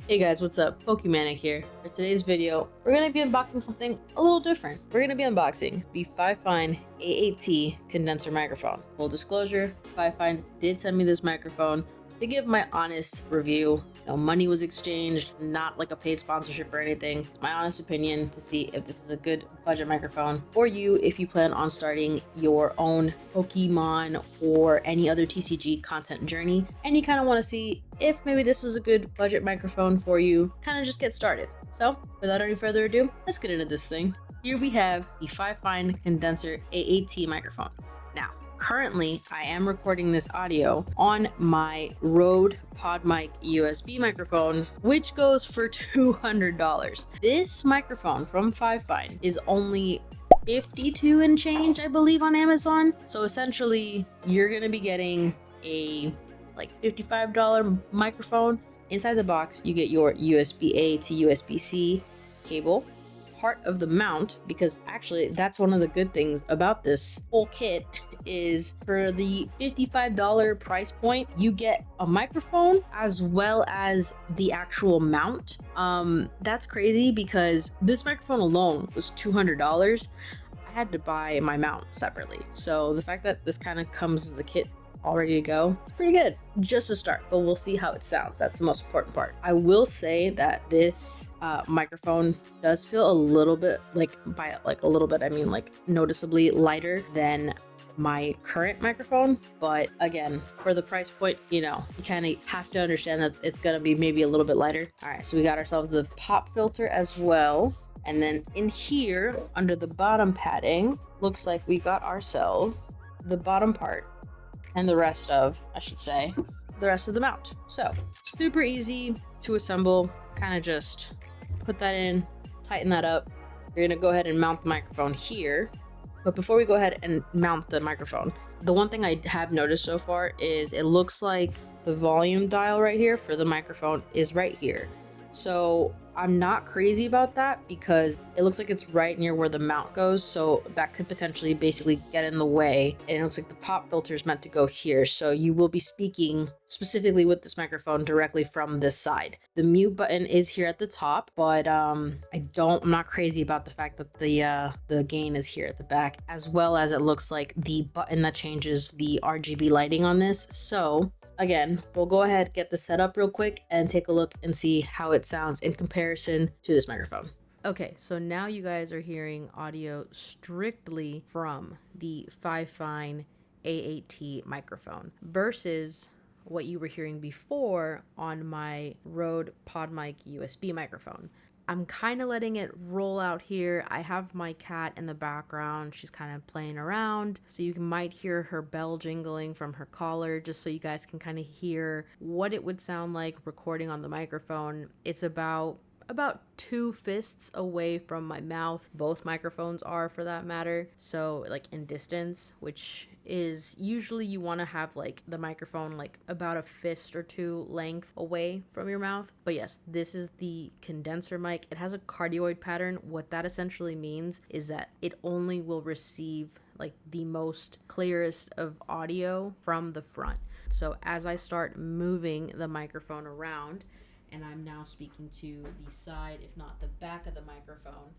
Hey guys, what's up? Manik here. For today's video, we're going to be unboxing something a little different. We're going to be unboxing the Fifine A8T condenser microphone. Full disclosure, Fifine did send me this microphone to give my honest review. No money was exchanged, not like a paid sponsorship or anything. It's my honest opinion to see if this is a good budget microphone for you if you plan on starting your own Pokemon or any other TCG content journey and you kind of want to see if maybe this is a good budget microphone for you, kind of just get started. So without any further ado, let's get into this thing. Here we have the Fifine Condenser A8T microphone. Now, currently, I am recording this audio on my Rode PodMic USB microphone, which goes for $200. This microphone from Fifine is only 52 and change, I believe, on Amazon. So essentially, you're going to be getting a like $55 microphone. Inside the box, you get your USB-A to USB-C cable, part of the mount, because actually that's one of the good things about this whole kit is for the $55 price point, you get a microphone as well as the actual mount. That's crazy because this microphone alone was $200. I had to buy my mount separately. So the fact that this kind of comes as a kit all ready to go, pretty good, just to start, but we'll see how it sounds. That's the most important part. I will say that this microphone does feel a little bit by a little bit I mean like noticeably lighter than my current microphone, but again, for the price point, you kind of have to understand that it's gonna be maybe a little bit lighter. All right, so we got ourselves the pop filter as well, and then in here under the bottom padding, looks like we got ourselves the bottom part and the rest of, the rest of the mount. So super easy to assemble. Kind of just put that in, tighten that up. You're gonna go ahead and mount the microphone here. But before we go ahead and mount the microphone, the one thing I have noticed so far is it looks like the volume dial right here for the microphone is right here. So I'm not crazy about that because it looks like it's right near where the mount goes. So that could potentially basically get in the way. And it looks like the pop filter is meant to go here. So you will be speaking specifically with this microphone directly from this side. The mute button is here at the top, but I'm not crazy about the fact that the gain is here at the back, as well as it looks like the button that changes the RGB lighting on this. So again, we'll go ahead, get this set up real quick and take a look and see how it sounds in comparison to this microphone. Okay, so now you guys are hearing audio strictly from the Fifine A8T microphone versus what you were hearing before on my Rode PodMic USB microphone. I'm kind of letting it roll out here. I have my cat in the background. She's kind of playing around. So you might hear her bell jingling from her collar, just so you guys can kind of hear what it would sound like recording on the microphone. It's about 2 fists away from my mouth. Both microphones are, for that matter. So like in distance, which is usually you want to have like the microphone like about a fist or 2 length away from your mouth. But yes, this is the condenser mic. It has a cardioid pattern. What that essentially means is that it only will receive like the most clearest of audio from the front. So as I start moving the microphone around, and I'm now speaking to the side, if not the back of the microphone,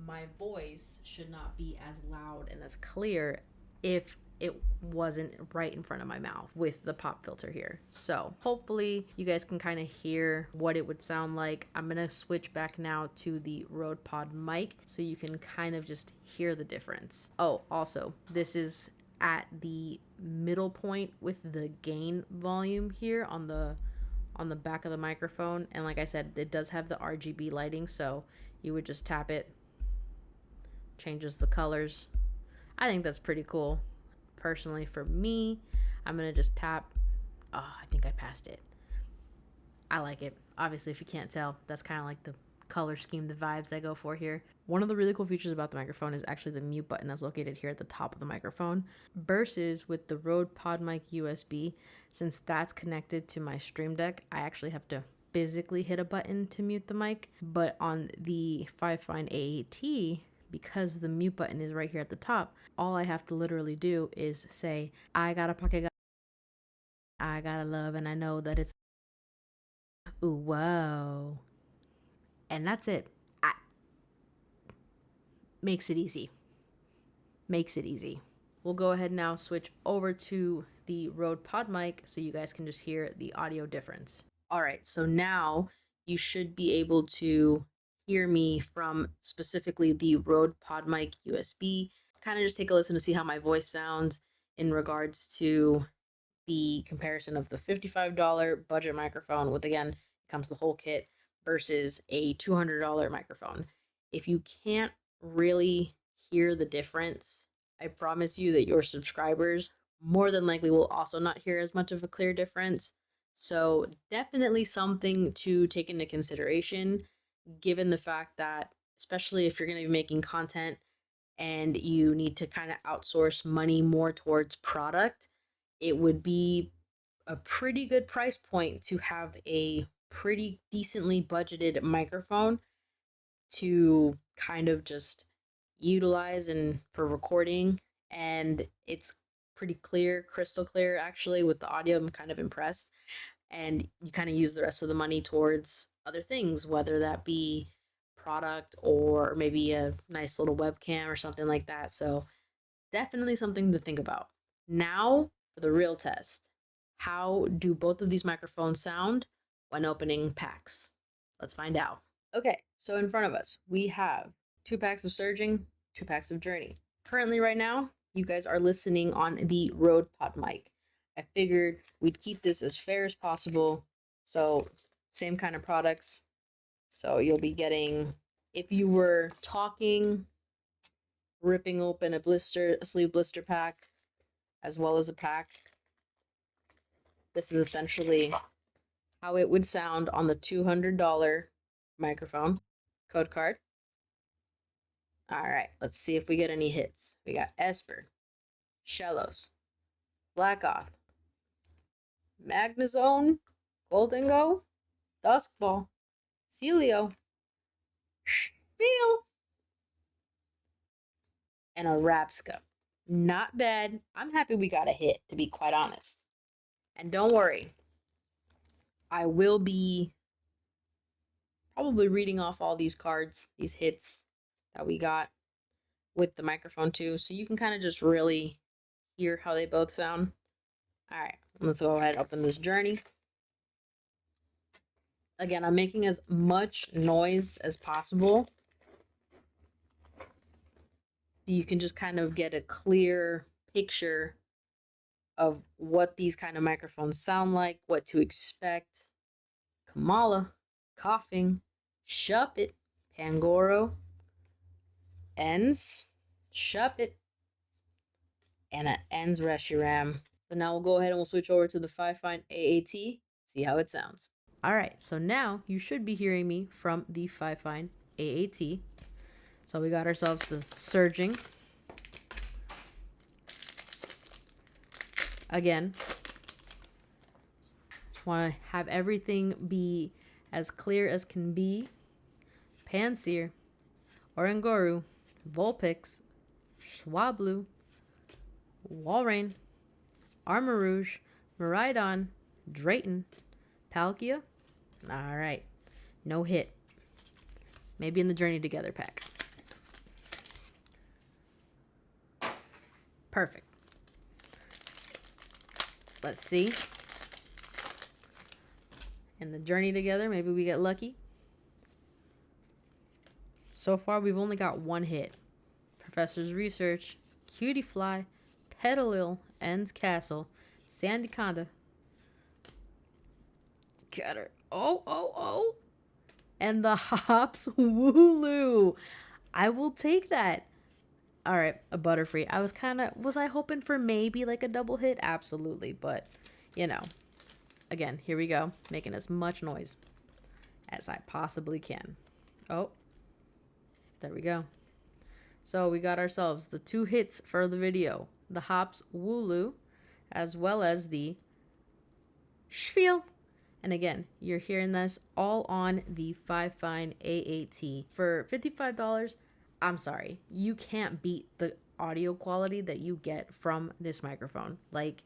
my voice should not be as loud and as clear if it wasn't right in front of my mouth with the pop filter here. So hopefully you guys can kind of hear what it would sound like. I'm gonna switch back now to the Rode PodMic so you can kind of just hear the difference. Oh, also, this is at the middle point with the gain volume here on the back of the microphone, and like I said, it does have the RGB lighting, so you would just tap it, changes the colors. I think that's pretty cool. Personally, for me, I'm gonna just tap. Oh, I think I passed it. I like it. Obviously, if you can't tell, that's kind of like the color scheme, the vibes I go for here. One of the really cool features about the microphone is actually the mute button that's located here at the top of the microphone, versus with the Rode PodMic USB. Since that's connected to my Stream Deck, I actually have to physically hit a button to mute the mic. But on the Fifine A8T, because the mute button is right here at the top, all I have to literally do is say, I got a pocket, I got a love, and I know that it's Ooh, whoa. And that's it. Makes it easy. Makes it easy. We'll go ahead now, switch over to the Rode Pod mic so you guys can just hear the audio difference. All right, so now you should be able to hear me from specifically the Rode Pod mic USB. Kind of just take a listen to see how my voice sounds in regards to the comparison of the $55 budget microphone with, again, comes the whole kit, versus a $200 microphone. If you can't really hear the difference, I promise you that your subscribers more than likely will also not hear as much of a clear difference. So definitely something to take into consideration, given the fact that, especially if you're going to be making content and you need to kind of outsource money more towards product, it would be a pretty good price point to have a pretty decently budgeted microphone to kind of just utilize and for recording. And it's pretty clear, crystal clear actually with the audio. I'm kind of impressed. And you kind of use the rest of the money towards other things, whether that be product or maybe a nice little webcam or something like that. So definitely something to think about. Now for the real test. How do both of these microphones sound when opening packs? Let's find out. Okay, so in front of us, we have 2 packs of Surging, 2 packs of Journey. Currently, right now, you guys are listening on the Rode Pod mic. I figured we'd keep this as fair as possible. So, same kind of products. So, you'll be getting, if you were talking, ripping open a sleeve blister pack, as well as a pack, this is essentially how it would sound on the $200 microphone code card. All right, let's see if we get any hits. We got Esper, Shellos, Blackoff, Magnazone, Golden Go, Duskball, Celio, Spiel, and a Rapska. Not bad. I'm happy we got a hit, to be quite honest. And don't worry, I will be probably reading off all these cards, these hits that we got with the microphone too, so you can kind of just really hear how they both sound. All right, let's go ahead and open this Journey. Again, I'm making as much noise as possible. You can just kind of get a clear picture of what these kind of microphones sound like, what to expect. Kamala, Coughing, Shuppet, Pangoro, Ends, Shuppet, and an Ends Reshiram. So now we'll go ahead and we'll switch over to the Fifine A8T, see how it sounds. All right, so now you should be hearing me from the Fifine A8T. So we got ourselves the Surging. Again, just want to have everything be as clear as can be. Panseer, Oranguru, Vulpix, Swablu, Walrein, Armor Rouge, Miraidon, Drayton, Palkia. All right, no hit. Maybe in the Journey Together pack. Perfect. Let's see. In the Journey Together, maybe we get lucky. So far, we've only got one hit. Professor's Research, Cutie Fly, Petalil, Ends Castle, Sandiconda. Got her. Oh. And the Hops Wooloo. I will take that. All right, a Butterfree. Was I hoping for maybe like a double hit? Absolutely, but you know, again, here we go, making as much noise as I possibly can. Oh, there we go. So we got ourselves the 2 hits for the video, the Hops Wooloo, as well as the Spiel. And again, you're hearing this all on the Fifine A8T for $55. I'm sorry, you can't beat the audio quality that you get from this microphone. Like,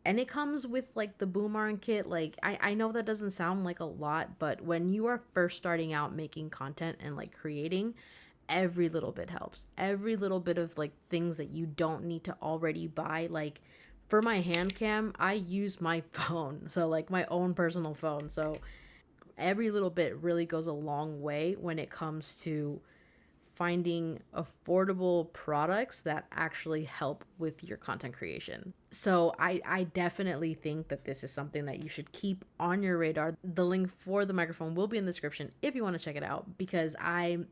And it comes with like the boom arm kit. Like I know that doesn't sound like a lot, but when you are first starting out making content and like creating, every little bit helps. Every little bit of like things that you don't need to already buy. Like for my hand cam, I use my phone, so like my own personal phone. So every little bit really goes a long way when it comes to finding affordable products that actually help with your content creation. So I definitely think that this is something that you should keep on your radar. The link for the microphone will be in the description if you want to check it out, because I'm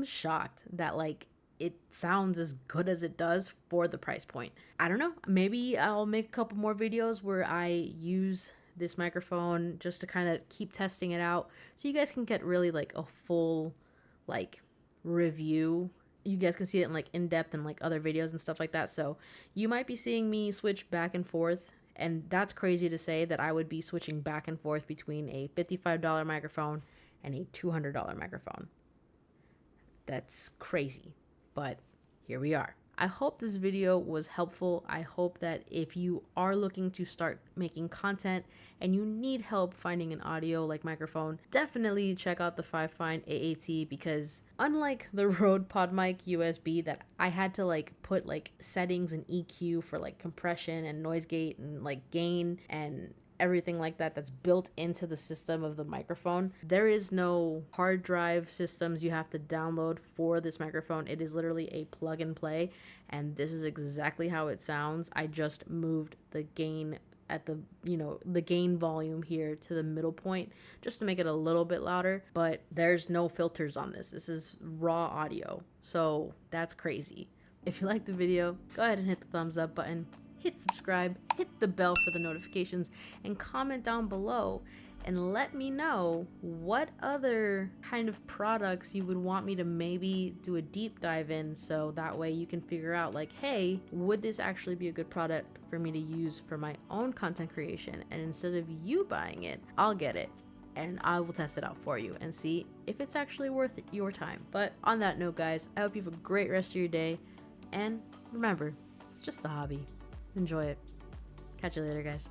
shocked that like it sounds as good as it does for the price point. I don't know. Maybe I'll make a couple more videos where I use this microphone just to kind of keep testing it out so you guys can get really like a full like review. You guys can see it in like in depth and like other videos and stuff like that. So you might be seeing me switch back and forth. And that's crazy to say that I would be switching back and forth between a $55 microphone and a $200 microphone. That's crazy, but here we are. I hope this video was helpful. I hope that if you are looking to start making content and you need help finding an audio like microphone, definitely check out the Fifine A8T, because unlike the Rode PodMic USB that I had to like put like settings and EQ for like compression and noise gate and like gain and everything like that that's built into the system of the microphone. There is no hard drive systems you have to download for this microphone. It is literally a plug and play, and this is exactly how it sounds. I just moved the gain at the, the gain volume here to the middle point just to make it a little bit louder, but there's no filters on this. This is raw audio. So that's crazy. If you liked the video, go ahead and hit the thumbs up button, hit subscribe, hit the bell for the notifications, and comment down below and let me know what other kind of products you would want me to maybe do a deep dive in, so that way you can figure out like, hey, would this actually be a good product for me to use for my own content creation? And instead of you buying it, I'll get it and I will test it out for you and see if it's actually worth your time. But on that note, guys, I hope you have a great rest of your day, and remember, it's just a hobby. Enjoy it. Catch you later, guys.